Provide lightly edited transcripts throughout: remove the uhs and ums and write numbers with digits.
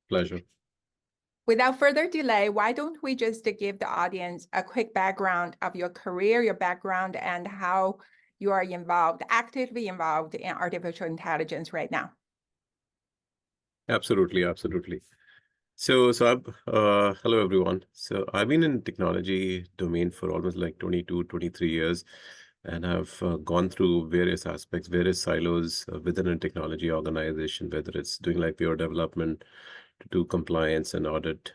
Pleasure. Without further delay, why don't we just give the audience a quick background of your career, your background, and how you are actively involved in artificial intelligence right now? Absolutely, absolutely. Hello everyone. So I've been in technology domain for almost like 22, 23 years, and I've gone through various aspects, various silos within a technology organization, whether it's doing like pure development to do compliance and audit,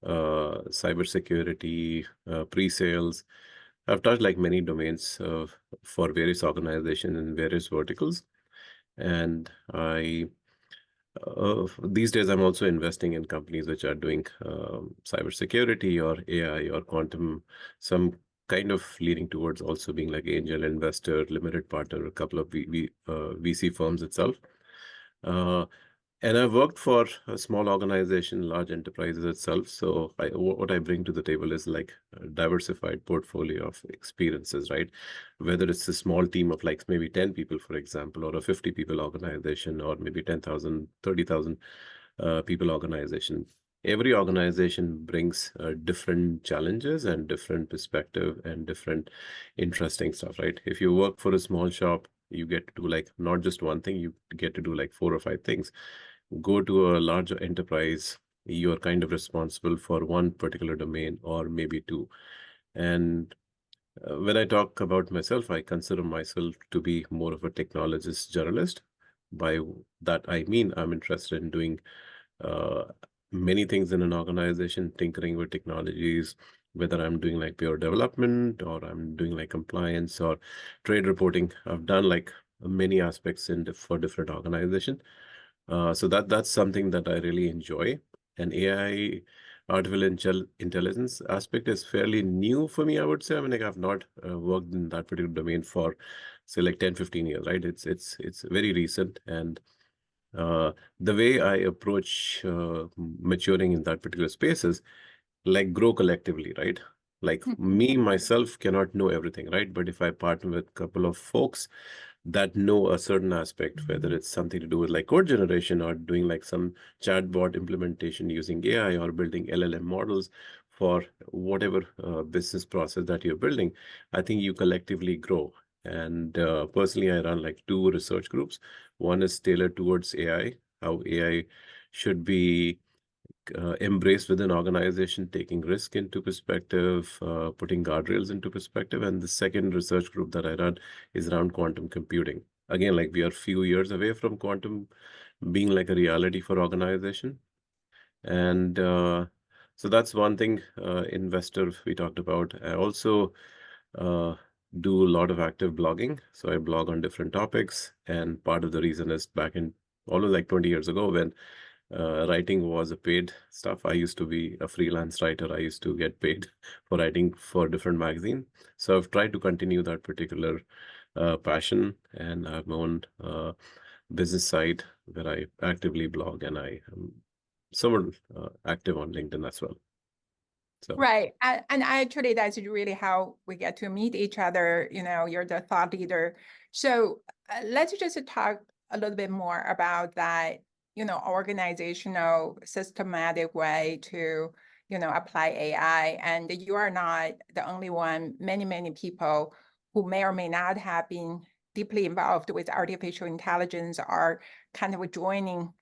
cybersecurity, pre-sales. I've touched like many domains for various organizations in various verticals. And these days, I'm also investing in companies which are doing cybersecurity or AI or quantum, some kind of leaning towards also being like angel investor, limited partner, a couple of VC firms itself. And I've worked for a small organization, large enterprises itself. So what I bring to the table is like a diversified portfolio of experiences, right? Whether it's a small team of like maybe 10 people, for example, or a 50 people organization, or maybe 10,000, 30,000 people organization. Every organization brings different challenges and different perspective and different interesting stuff, right? If you work for a small shop, you get to do like not just one thing, you get to do like 4 or 5 things. Go to a larger enterprise, you're kind of responsible for one particular domain or maybe two. And when I talk about myself, I consider myself to be more of a technologist generalist. By that, I mean I'm interested in doing many things in an organization, tinkering with technologies, whether I'm doing like pure development or I'm doing like compliance or trade reporting. I've done like many aspects for different organizations. So that's something that I really enjoy. And AI, artificial intelligence aspect is fairly new for me, I would say. I mean, like I've not worked in that particular domain for, say, like 10, 15 years, right? It's very recent. And the way I approach maturing in that particular space is like grow collectively, right? Like me, myself cannot know everything, right? But if I partner with a couple of folks that know a certain aspect, whether it's something to do with like code generation or doing like some chatbot implementation using AI or building LLM models for whatever business process that you're building, I think you collectively grow. And personally, I run like 2 research groups. One is tailored towards AI, how AI should be embraced within organization, taking risk into perspective, putting guardrails into perspective. And the second research group that I run is around quantum computing. Again, like we are a few years away from quantum being like a reality for organization. And so that's one thing, investor we talked about. I also do a lot of active blogging. So I blog on different topics. And part of the reason is back in almost like 20 years ago when writing was a paid stuff. I used to be a freelance writer. I used to get paid for writing for different magazine. So I've tried to continue that particular passion, and I have my own business site where I actively blog, and I am somewhat active on LinkedIn as well. So. Right. And actually, that's really how we get to meet each other. You know, you're the thought leader. So let's just talk a little bit more about that, you know, organizational, systematic way to, you know, apply AI. And you are not the only one. Many people who may or may not have been deeply involved with artificial intelligence are kind of joining,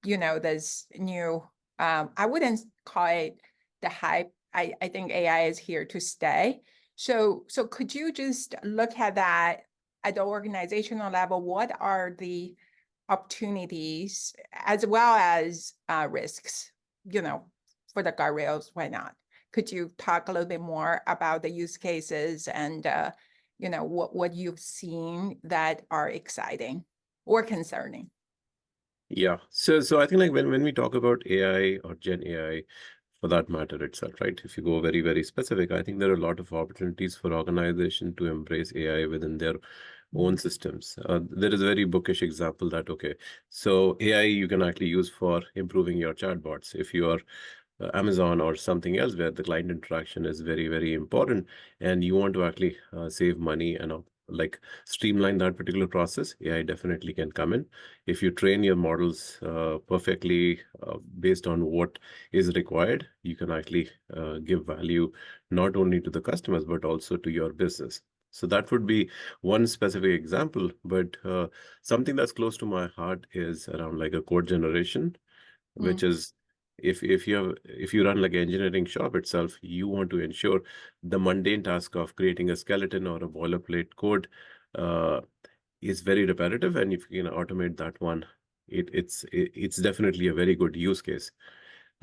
you know, this new, I wouldn't call it the hype. I think AI is here to stay. So could you just look at that at the organizational level? What are the opportunities as well as risks, you know, for the guardrails? Why not? Could you talk a little bit more about the use cases and, you know, what you've seen that are exciting or concerning? Yeah. So I think like when we talk about AI or Gen AI, for that matter itself, right? If you go very, very specific, I think there are a lot of opportunities for organization to embrace AI within their own systems. There is a very bookish example that, okay, so AI you can actually use for improving your chatbots. If you are Amazon or something else where the client interaction is very, very important and you want to actually save money and like streamline that particular process, AI definitely can come in. If you train your models perfectly based on what is required, you can actually give value not only to the customers, but also to your business. So that would be one specific example, but something that's close to my heart is around like a code generation, which is if you run like an engineering shop itself, you want to ensure the mundane task of creating a skeleton or a boilerplate code uh, is very repetitive, and if you can automate that one, it's definitely a very good use case.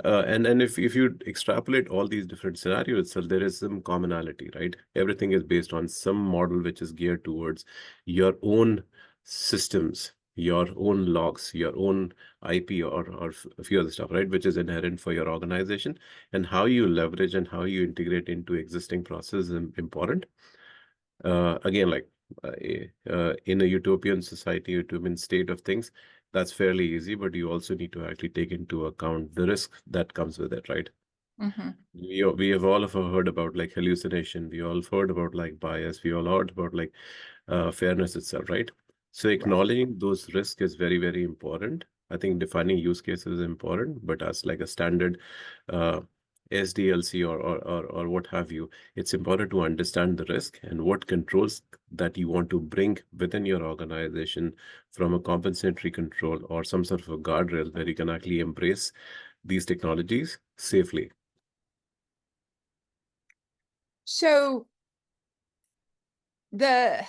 And if you extrapolate all these different scenarios, so there is some commonality, right? Everything is based on some model which is geared towards your own systems, your own logs, your own IP, or a few other stuff, right? Which is inherent for your organization, and how you leverage and how you integrate into existing processes is important. Again, like in a utopian society, utopian state of things, that's fairly easy, but you also need to actually take into account the risk that comes with it, right? We have all of heard about like hallucination. We all heard about like bias. We all heard about like fairness itself, right? So acknowledging those risks is very, very important. I think defining use cases is important, but as like a standard uh, SDLC or what have you, it's important to understand the risk and what controls that you want to bring within your organization from a compensatory control or some sort of a guardrail where you can actually embrace these technologies safely. So the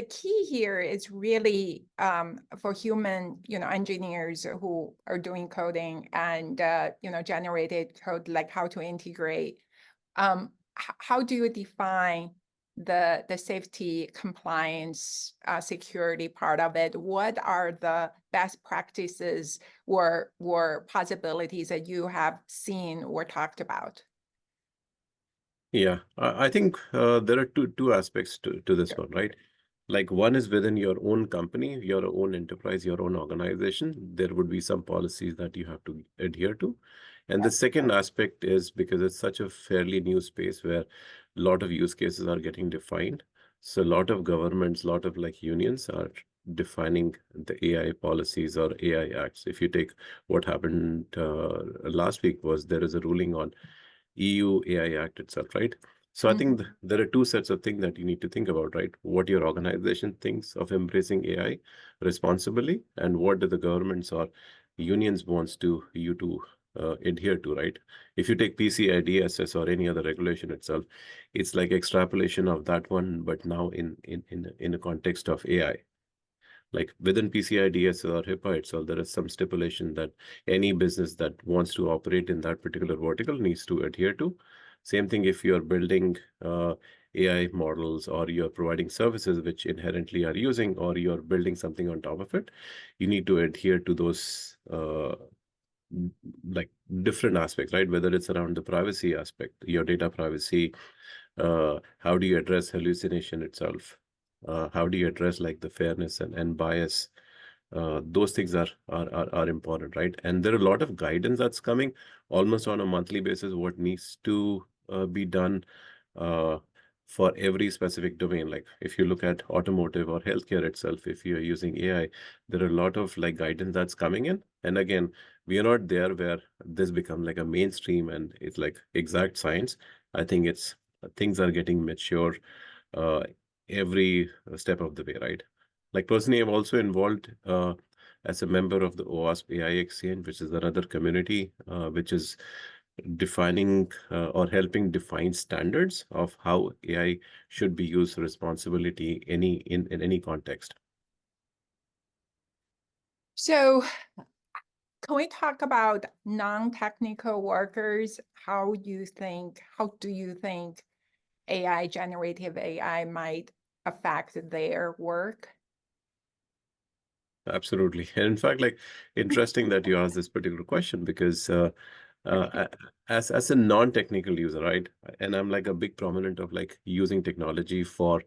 key here is really for human, engineers who are doing coding and generated code, like how to integrate. How do you define the safety, compliance, security part of it? What are the best practices or possibilities that you have seen or talked about? Yeah, I think there are two aspects to this one, right? Like one is within your own company, your own enterprise, your own organization, there would be some policies that you have to adhere to. And the second aspect is because it's such a fairly new space where a lot of use cases are getting defined. So a lot of governments, a lot of like unions are defining the AI policies or AI acts. If you take what happened last week, was there is a ruling on EU AI Act itself, right? So I think there are two sets of things that you need to think about, right? What your organization thinks of embracing AI responsibly, and what do the governments or unions wants you to adhere to, right? If you take PCI DSS or any other regulation itself, it's like extrapolation of that one, but now in a context of AI. Like within PCI DSS or HIPAA itself, there is some stipulation that any business that wants to operate in that particular vertical needs to adhere to. Same thing if you're building AI models or you're providing services which inherently are using, or you're building something on top of it, you need to adhere to those like different aspects, right? Whether it's around the privacy aspect, your data privacy, how do you address hallucination itself? How do you address like the fairness and bias? Those things are important, right? And there are a lot of guidance that's coming almost on a monthly basis, what needs to be done for every specific domain. Like if you look at automotive or healthcare itself, if you're using AI, there are a lot of like guidance that's coming in. And again, we are not there where this becomes like a mainstream and it's like exact science. I think it's things are getting mature uh, every step of the way, right? Like personally, I'm also involved as a member of the OWASP AI Exchange, which is another community which is defining or helping define standards of how AI should be used responsibility in any context. So can we talk about non-technical workers? How do you think AI, generative AI, might affect their work? Absolutely. And in fact, like interesting that you asked this particular question, because as a non-technical user, right? And I'm like a big proponent of like using technology for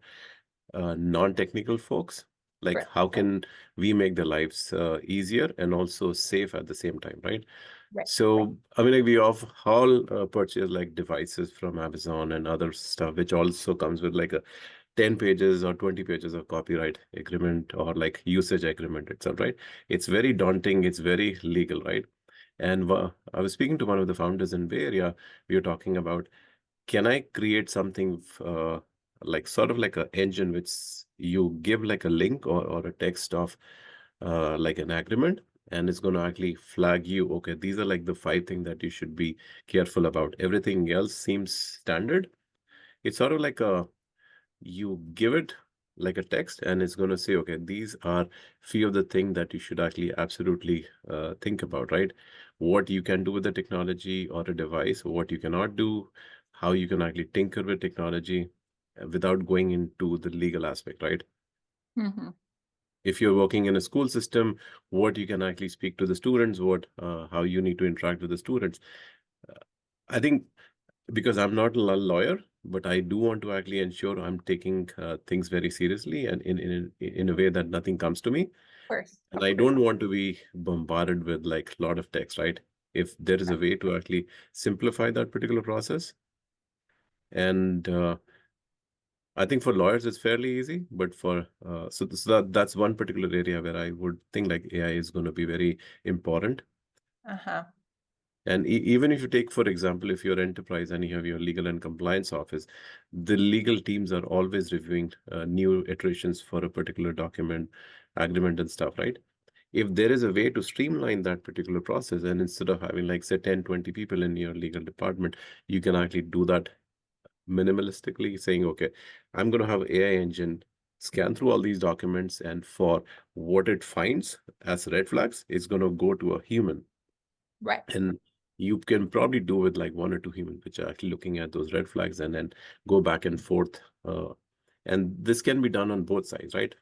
non-technical folks. Like Right, how can we make their lives easier and also safe at the same time, right? right. So, I mean, like we all purchase like devices from Amazon and other stuff, which also comes with like a 10 pages or 20 pages of copyright agreement or like usage agreement itself, right? It's very daunting. It's very legal, right? And I was speaking to one of the founders in Bay Area. We were talking about, can I create something like sort of like an engine which you give like a link or a text of like an agreement, and it's going to actually flag you, okay, these are like the 5 things that you should be careful about. Everything else seems standard. It's sort of like you give it like a text, and it's going to say, okay, these are few of the things that you should actually absolutely think about, right? What you can do with the technology or a device, what you cannot do, how you can actually tinker with technology without going into the legal aspect, right? Mm-hmm. If you're working in a school system, what you can actually speak to the students, what how you need to interact with the students. I think, because I'm not a lawyer, but I do want to actually ensure I'm taking things very seriously and in a way that nothing comes to me. Of course. And I don't want to be bombarded with like a lot of text, right? If there is a way to actually simplify that particular process. And I think for lawyers, it's fairly easy, but for that's one particular area where I would think like AI is going to be very important. Uh-huh. And even if you take, for example, if you're enterprise and you have your legal and compliance office, the legal teams are always reviewing new iterations for a particular document, agreement and stuff, right? If there is a way to streamline that particular process, and instead of having like say 10, 20 people in your legal department, you can actually do that minimalistically, saying, okay, I'm going to have AI engine scan through all these documents, and for what it finds as red flags, it's going to go to a human. Right. And you can probably do with like 1 or 2 humans, which are actually looking at those red flags and then go back and forth. And this can be done on both sides, right?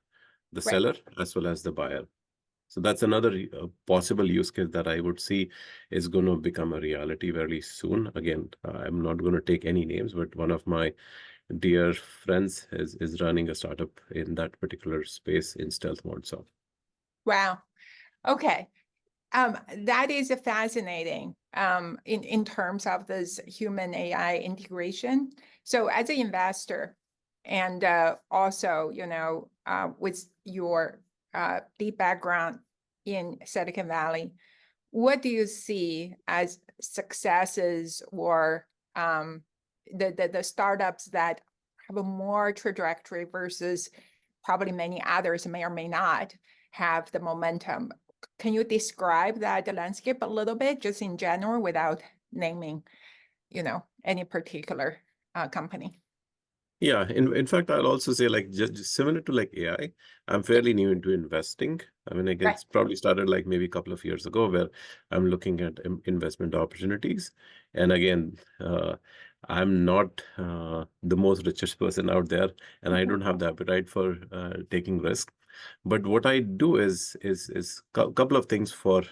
The Right. seller as well as the buyer. So that's another possible use case that I would see is going to become a reality very soon. Again, I'm not going to take any names, but one of my dear friends is running a startup in that particular space in stealth mode. So, Wow. Okay. That is fascinating in terms of this human AI integration. So as an investor, and also, with your deep background in Silicon Valley, what do you see as successes or the startups that have a more trajectory versus probably many others may or may not have the momentum? Can you describe that landscape a little bit, just in general, without naming, any particular company? yeah, in fact, I'll also say like just similar to like AI, I'm fairly new into investing. I mean, I Right. guess probably started like maybe a couple of years ago, where I'm looking at investment opportunities. And again, I'm not the most richest person out there, and I don't have the appetite for taking risk. But what I do is couple of things for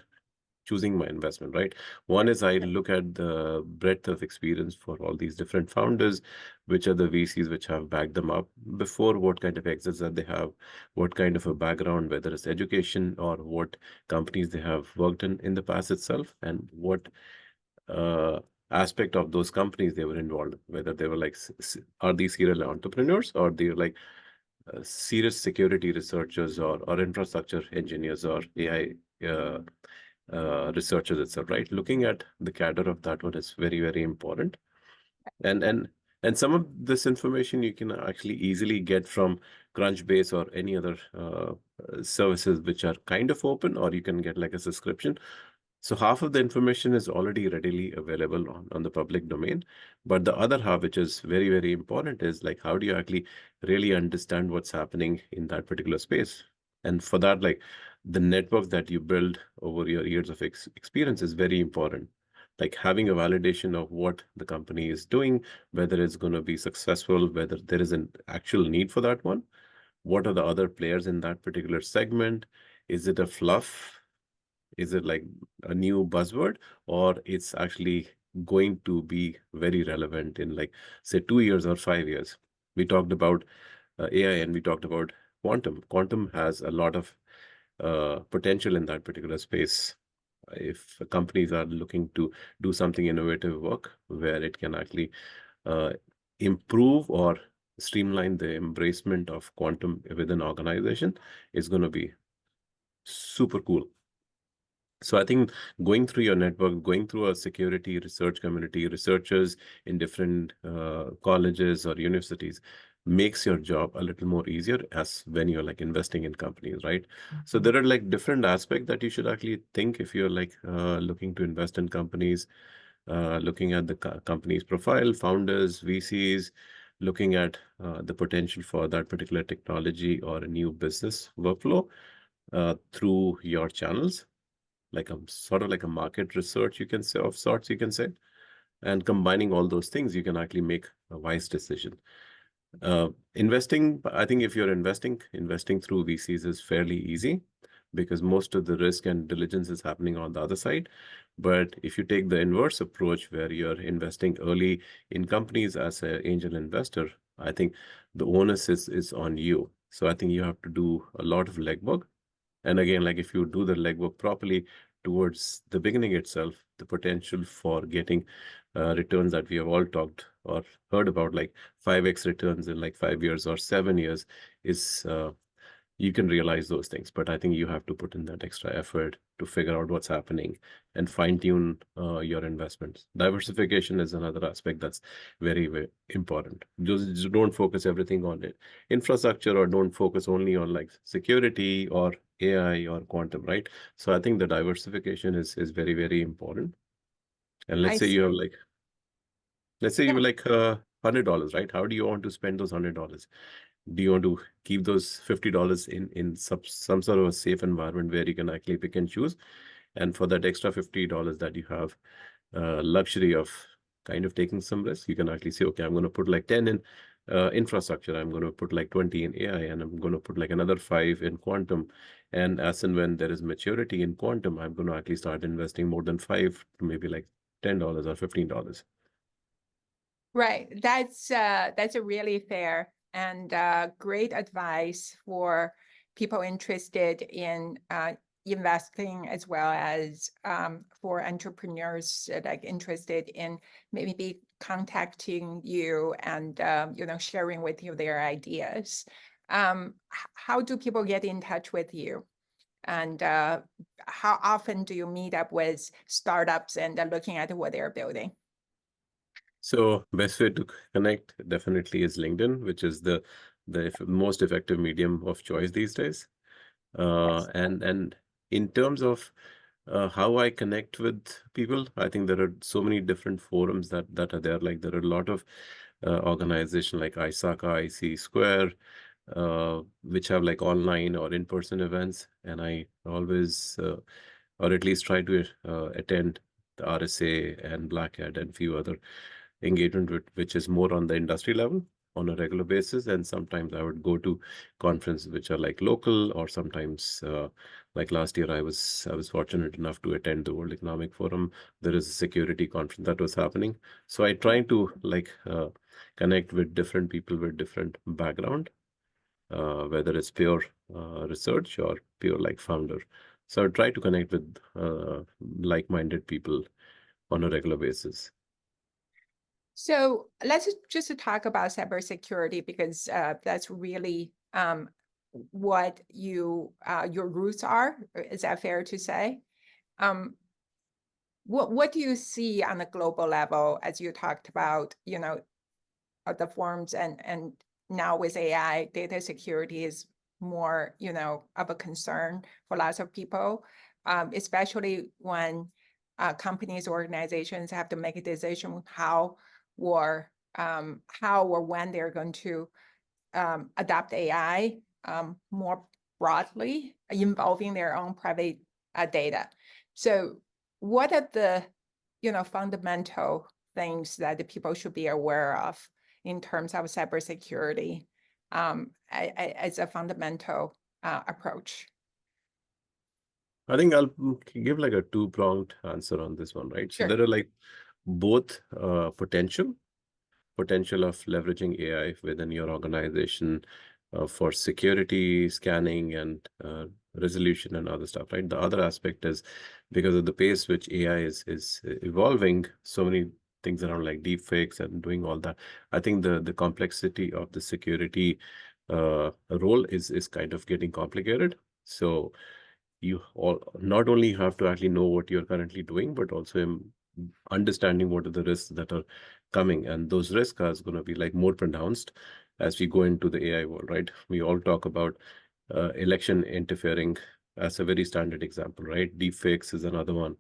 choosing my investment, right? One is I look at the breadth of experience for all these different founders, which are the VCs which have backed them up before, what kind of exits that they have, what kind of a background, whether it's education or what companies they have worked in the past itself, and what uh, aspect of those companies they were involved, whether they were like, are these serial entrepreneurs or they're like serious security researchers or infrastructure engineers or AI researchers itself, right? Looking at the cadre of that one is very, very important. And and some of this information you can actually easily get from Crunchbase or any other services which are kind of open, or you can get like a subscription. So half of the information is already readily available on the public domain. But the other half, which is very, very important, is like, how do you actually really understand what's happening in that particular space? And for that, like the network that you build over your years of experience is very important. Like having a validation of what the company is doing, whether it's going to be successful, whether there is an actual need for that one. What are the other players in that particular segment? Is it a fluff? Is it like a new buzzword, or it's actually going to be very relevant in like say 2 years or 5 years? We talked about AI and we talked about quantum. Quantum has a lot of potential in that particular space. If companies are looking to do something innovative work where it can actually uh, improve or streamline the embracement of quantum within organization is going to be super cool. So I think going through your network, going through a security research community, researchers in different colleges or universities makes your job a little more easier as when you're like investing in companies, right? So there are like different aspects that you should actually think if you're like looking to invest in companies, looking at the company's profile, founders, VCs, looking at the potential for that particular technology or a new business workflow through your channels, like a sort of like a market research, you can say, of sorts, you can say. And combining all those things, you can actually make a wise decision. Investing, I think if you're investing through VCs is fairly easy because most of the risk and diligence is happening on the other side. But if you take the inverse approach where you're investing early in companies as an angel investor, I think the onus is on you. So I think you have to do a lot of legwork. And again, like if you do the legwork properly towards the beginning itself, the potential for getting returns that we have all talked or heard about, like 5x returns in like 5 years or 7 years, is you can realize those things. But I think you have to put in that extra effort to figure out what's happening and fine tune your investments. Diversification is another aspect that's very, very important. Just don't focus everything on it. Infrastructure, or don't focus only on like security or AI or quantum, right? So I think the diversification is very, very important. And let's I say you have see. like, let's say you Yeah. have like $100, right? How do you want to spend those $100? Do you want to keep those $50 in some sort of a safe environment where you can actually pick and choose? And for that extra $50 that you have luxury of kind of taking some risk, you can actually say, okay, I'm going to put like 10 in infrastructure, I'm going to put like 20 in AI, and I'm going to put like another 5 in quantum. And as and when there is maturity in quantum, I'm going to actually start investing more than 5 to maybe like $10 or $15. Right. That's a really fair and great advice for people interested in investing, as well as for entrepreneurs like interested in maybe contacting you and sharing with you their ideas. How do people get in touch with you? And how often do you meet up with startups and looking at what they're building? So best way to connect definitely is LinkedIn, which is the most effective medium of choice these days. Yes. And in terms of how I connect with people, I think there are so many different forums that are there. Like there are a lot of organizations like ISACA, IC Square, which have like online or in-person events, and I always or at least try to attend the RSA and Black Hat and few other engagement which is more on the industry level on a regular basis. And sometimes I would go to conferences which are like local, or sometimes like last year I was fortunate enough to attend the World Economic Forum. There is a security conference that was happening. So I try to like connect with different people with different background, whether it's pure research or pure like founder. So I try to connect with like-minded people on a regular basis. So let's just talk about cybersecurity, because that's really what your roots are. Is that fair to say? What do you see on a global level, as you talked about, the forms, and now with AI, data security is more, of a concern for lots of people, especially when companies, organizations have to make a decision how or when they're going to adopt AI more broadly, involving their own private data. So what are the fundamental things that the people should be aware of in terms of cybersecurity as a fundamental approach? I think I'll give like a two-pronged answer on this one, right? So Sure. there are like both potential of leveraging AI within your organization for security, scanning, and resolution and other stuff, right? The other aspect is because of the pace which AI is evolving, so many things around like deep fakes and doing all that. I think the complexity of the security role is kind of getting complicated. So you all not only have to actually know what you're currently doing, but also understanding what are the risks that are coming, and those risks are going to be like more pronounced as we go into the AI world, right? We all talk about election interfering as a very standard example, right? Deepfakes is another one.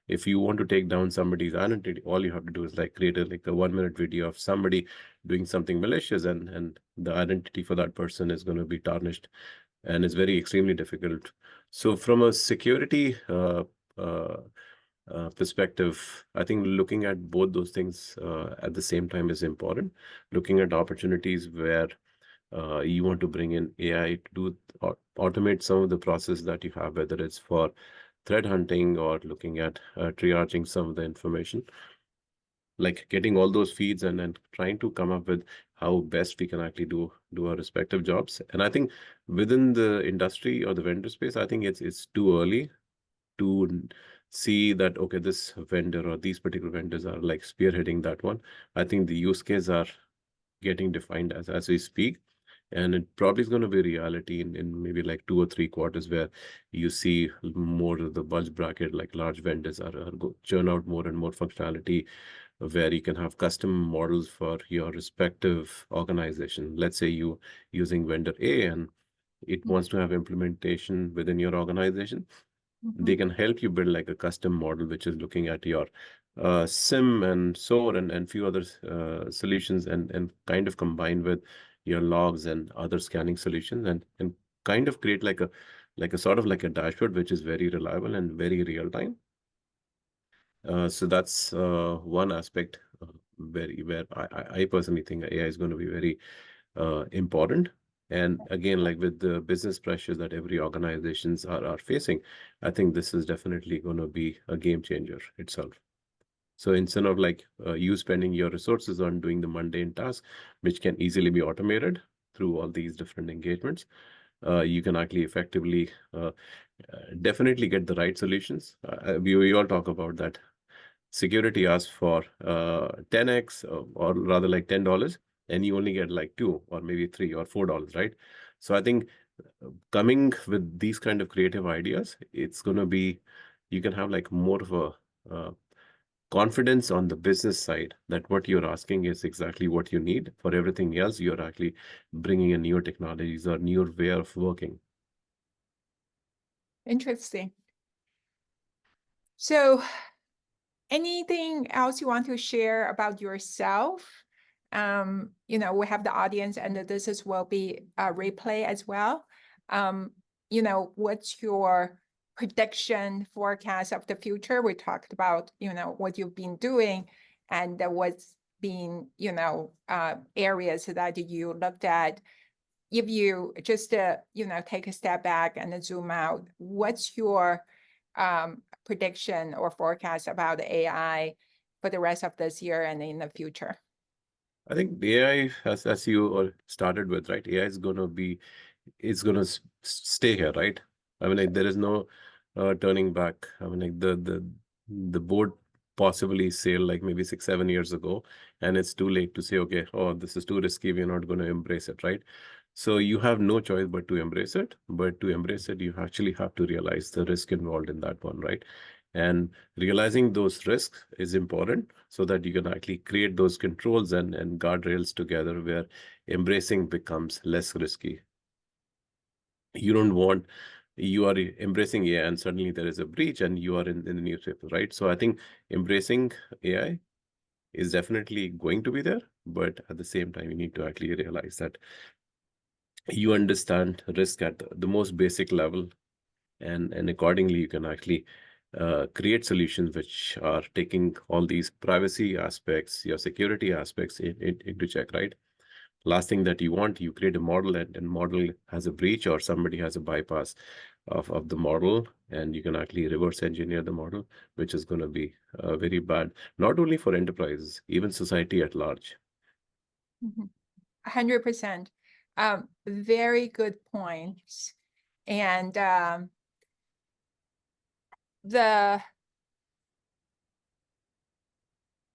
If you want to take down somebody's identity, all you have to do is like create a 1-minute video of somebody doing something malicious, and the identity for that person is going to be tarnished, and it's very extremely difficult. So from a security perspective, I think looking at both those things at the same time is important. Looking at opportunities where you want to bring in AI to do automate some of the process that you have, whether it's for threat hunting or looking at triaging some of the information, like getting all those feeds and then trying to come up with how best we can actually do our respective jobs. And I think within the industry or the vendor space, I think it's too early to see that, okay, this vendor or these particular vendors are like spearheading that one. I think the use cases are getting defined as we speak. And it probably is going to be reality in maybe like 2 or 3 quarters, where you see more of the bulge bracket, like large vendors are churn out more and more functionality, where you can have custom models for your respective organization. Let's say you using vendor A and it wants to have implementation within your organization. They can help you build like a custom model, which is looking at your SIM and SOAR and few other solutions, and kind of combine with your logs and other scanning solutions, and kind of create like a sort of like a dashboard, which is very reliable and very real time. So that's one aspect where I personally think AI is going to be very important. And again, like with the business pressures that every organizations are facing, I think this is definitely going to be a game changer itself. So instead of like you spending your resources on doing the mundane tasks, which can easily be automated through all these different engagements, you can actually effectively definitely get the right solutions. We all talk about that. Security asks for 10x or rather like $10, and you only get like 2 or maybe $3 or $4, right? So I think coming with these kind of creative ideas, it's going to be, you can have like more of a confidence on the business side that what you're asking is exactly what you need. For everything else, you're actually bringing in newer technologies or newer way of working. Interesting. So anything else you want to share about yourself? We have the audience, and this will be a replay as well. What's your prediction forecast of the future? We talked about, what you've been doing and what's been, areas that you looked at. If you just, take a step back and zoom out, what's your prediction or forecast about AI for the rest of this year and in the future? I think the AI, as you started with, right? AI is going to be, it's going to stay here, right? I mean, like there is no turning back. I mean, like the board possibly sailed like maybe 6-7 years ago, and it's too late to say, okay, oh, this is too risky, we're not going to embrace it, right? So you have no choice but to embrace it. But to embrace it, you actually have to realize the risk involved in that one, right? And realizing those risks is important so that you can actually create those controls and guardrails together, where embracing becomes less risky. You don't want, you are embracing AI and suddenly there is a breach and you are in the newspaper, right? So I think embracing AI is definitely going to be there, but at the same time, you need to actually realize that you understand risk at the most basic level, and accordingly you can actually create solutions which are taking all these privacy aspects, your security aspects into check, right? Last thing that you want, you create a model and model has a breach or somebody has a bypass of the model, and you can actually reverse engineer the model, which is going to be very bad, not only for enterprises, even society at large. 100%. Very good points. And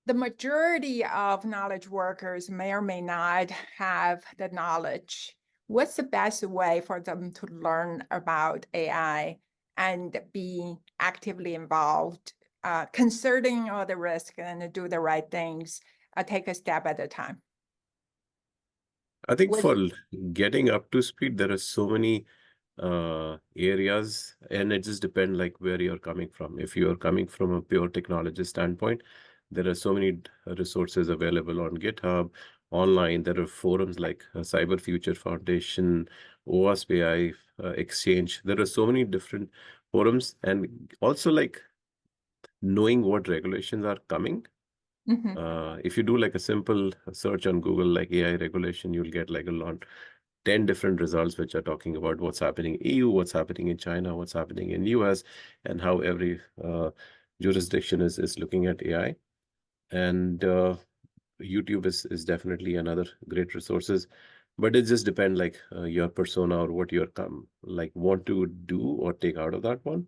the majority of knowledge workers may or may not have the knowledge. What's the best way for them to learn about AI and be actively involved, considering all the risk and do the right things, take a step at a time? I think With for getting up to speed, there are so many areas, and it just depends like where you're coming from. If you're coming from a pure technology standpoint, there are so many resources available on GitHub, online. There are forums like Cyber Future Foundation, OWASP AI Exchange. There are so many different forums, and also like knowing what regulations are coming. If you do like a simple search on Google, like AI regulation, you'll get like a lot 10 different results which are talking about what's happening in EU, what's happening in China, what's happening in US, and how every jurisdiction is looking at AI. And YouTube is definitely another great resources, but it just depends like your persona or what you're like want to do or take out of that one.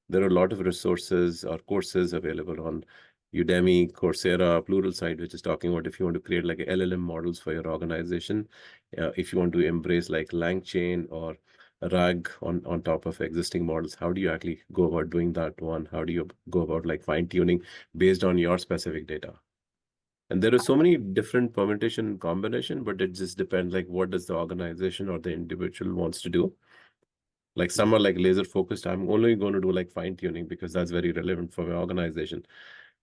There are a lot of resources or courses available on Udemy, Coursera, Pluralsight, which is talking about if you want to create like LLM models for your organization, if you want to embrace like LangChain or RAG on top of existing models, how do you actually go about doing that one? How do you go about like fine tuning based on your specific data? And there are so many different permutation and combination, but it just depends like what does the organization or the individual wants to do. Like some are like laser focused. I'm only going to do like fine tuning because that's very relevant for my organization.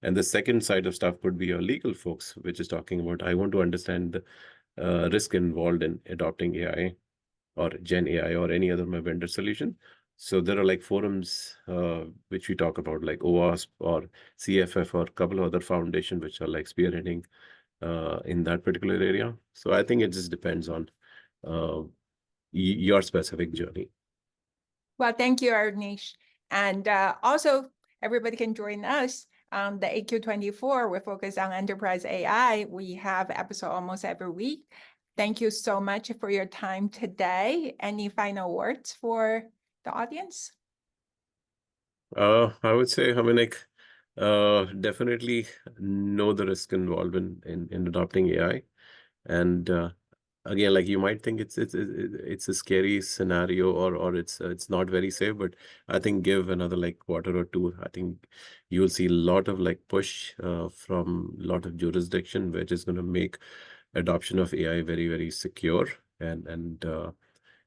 And the second side of stuff could be your legal folks, which is talking about I want to understand the risk involved in adopting AI or Gen AI or any other my vendor solution. So there are like forums which we talk about like OWASP or CFF or a couple of other foundation which are like spearheading in that particular area. So I think it just depends on your specific journey. Well, thank you, Aruneesh. And also, everybody can join us on the AQ24. We focus on enterprise AI. We have episode almost every week. Thank you so much for your time today. Any final words for the audience? I would say, I mean, like, definitely know the risk involved in adopting AI, and again, like you might think it's a scary scenario or it's not very safe, but I think give another like quarter or two, I think you'll see a lot of like push from a lot of jurisdiction, which is going to make adoption of AI very, very secure and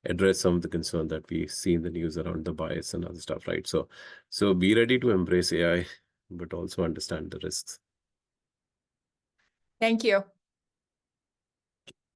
address some of the concern that we see in the news around the bias and other stuff, right? So be ready to embrace AI, but also understand the risks. Thank you.